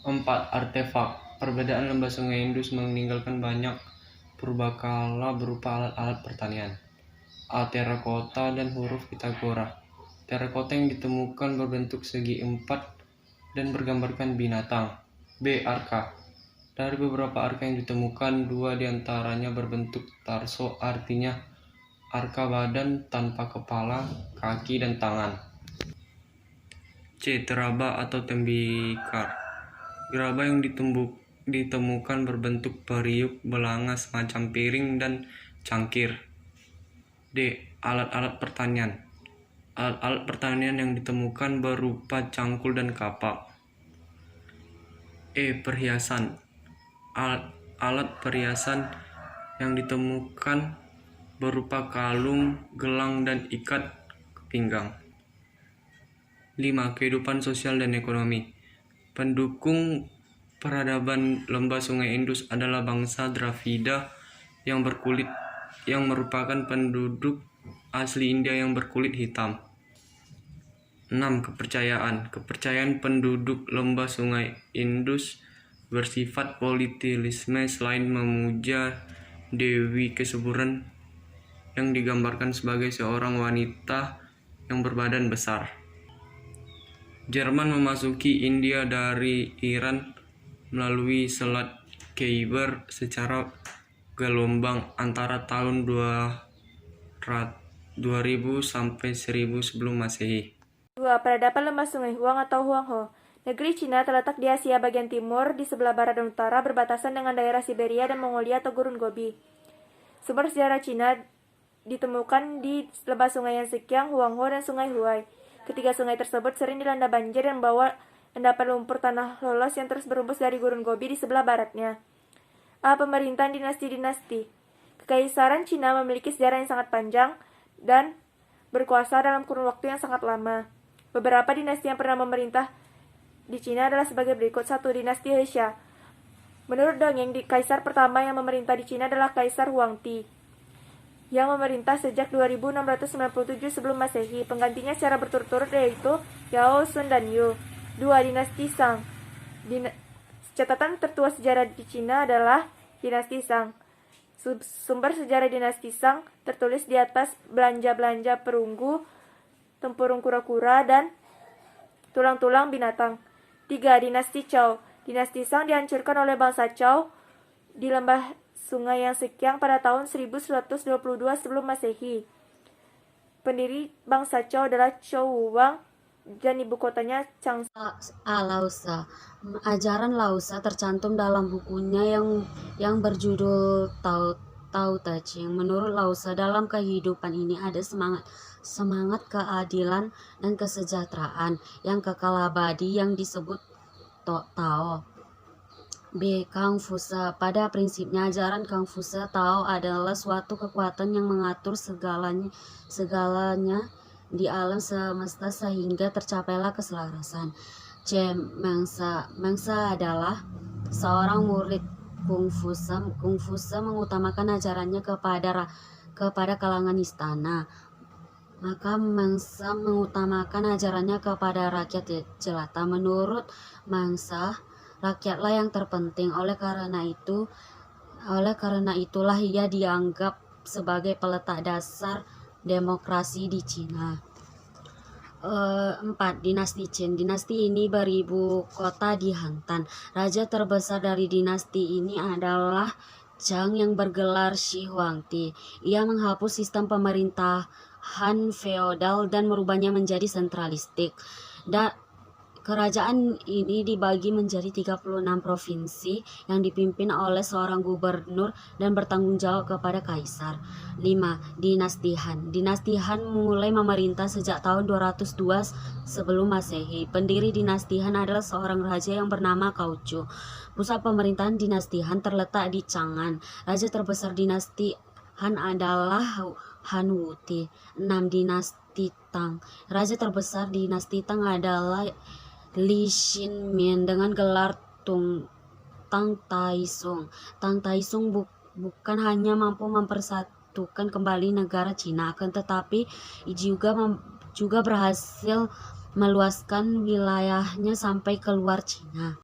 4. Artefak. Perbedaan lembah Sungai Indus meninggalkan banyak purbakala berupa alat-alat pertanian. A. Terakota dan huruf Pitagora. Terakota yang ditemukan berbentuk segi empat dan bergambarkan binatang. B. Arka. Dari beberapa arka yang ditemukan, 2 diantaranya berbentuk tarso, artinya arka badan tanpa kepala, kaki, dan tangan. C. Teraba atau tembikar. Gerabah yang ditemukan berbentuk periuk, belanga semacam piring, dan cangkir. D. Alat-alat pertanian. Alat-alat pertanian yang ditemukan berupa cangkul dan kapak. E. Perhiasan. Alat perhiasan yang ditemukan berupa kalung, gelang, dan ikat pinggang. 5. Kehidupan sosial dan ekonomi. Pendukung peradaban lembah Sungai Indus adalah bangsa Dravida yang merupakan penduduk asli India yang berkulit hitam. 6. Kepercayaan penduduk lembah Sungai Indus bersifat politeisme. Selain memuja Dewi Kesuburan yang digambarkan sebagai seorang wanita yang berbadan besar. Jerman memasuki India dari Iran melalui Selat Khyber secara gelombang antara tahun 2000 sampai 1000 sebelum Masehi. 2. Peradaban lembah Sungai Huang atau Huangho. Negeri Cina terletak di Asia bagian timur, di sebelah barat dan utara, berbatasan dengan daerah Siberia dan Mongolia atau Gurun Gobi. Sumber sejarah Cina ditemukan di lembah Sungai Yangtze-Kiang, Huangho, dan Sungai Huai. Ketiga sungai tersebut sering dilanda banjir dan membawa endapan lumpur tanah lolos yang terus berembus dari Gurun Gobi di sebelah baratnya. A. Pemerintahan dinasti-dinasti. Kekaisaran Cina memiliki sejarah yang sangat panjang dan berkuasa dalam kurun waktu yang sangat lama. Beberapa dinasti yang pernah memerintah di Cina adalah sebagai berikut. 1. Dinasti He Xia. Menurut dongeng, kaisar pertama yang memerintah di Cina adalah Kaisar Huangti, yang memerintah sejak 2697 sebelum Masehi. Penggantinya secara berturut-turut yaitu Yao, Sun, dan Yu. 2. Dinasti Shang. Catatan tertua sejarah di Cina adalah Dinasti Shang. Sumber sejarah Dinasti Shang tertulis di atas belanja-belanja perunggu, tempurung kura-kura, dan tulang-tulang binatang. 3. Dinasti Zhou. Dinasti Shang dihancurkan oleh bangsa Zhou di lembah Sungai Yangtze-Kiang pada tahun 1122 sebelum Masehi. Pendiri bangsa Zhou adalah Zhou Wuwang dan ibu kotanya Changsha. Lausa. Ajaran Lausa tercantum dalam bukunya yang berjudul Tao Te Ching. Menurut Lausa, dalam kehidupan ini ada semangat keadilan dan kesejahteraan yang kekal abadi yang disebut Tao. B. Confucius. Pada prinsipnya, ajaran Confucius, Tao adalah suatu kekuatan yang mengatur segalanya di alam semesta sehingga tercapailah keselarasan. C. Mengsa adalah seorang murid Confucius. Confucius mengutamakan ajarannya kepada kalangan istana, maka Mengsa mengutamakan ajarannya kepada rakyat jelata. Menurut Mengsa, rakyatlah yang terpenting. Oleh karena itulah ia dianggap sebagai peletak dasar demokrasi di Cina. 4. Dinasti Qin. Dinasti ini beribu kota di Hantan. Raja terbesar dari dinasti ini adalah Zhang yang bergelar Shi Huangdi. Ia menghapus sistem pemerintahan feodal dan merubahnya menjadi sentralistik. Kerajaan ini dibagi menjadi 36 provinsi yang dipimpin oleh seorang gubernur dan bertanggung jawab kepada kaisar. 5. Dinasti Han. Dinasti Han mulai memerintah sejak tahun 202 sebelum Masehi. Pendiri dinasti Han adalah seorang raja yang bernama Kaucu. Pusat pemerintahan dinasti Han terletak di Chang'an. Raja terbesar dinasti Han adalah Han Wuti. 6. Dinasti Tang. Raja terbesar dinasti Tang adalah Li Xinmin dengan gelar Tang Taisong. Tang Taisong bukan hanya mampu mempersatukan kembali negara Cina, akan tetapi juga berhasil meluaskan wilayahnya sampai keluar Cina.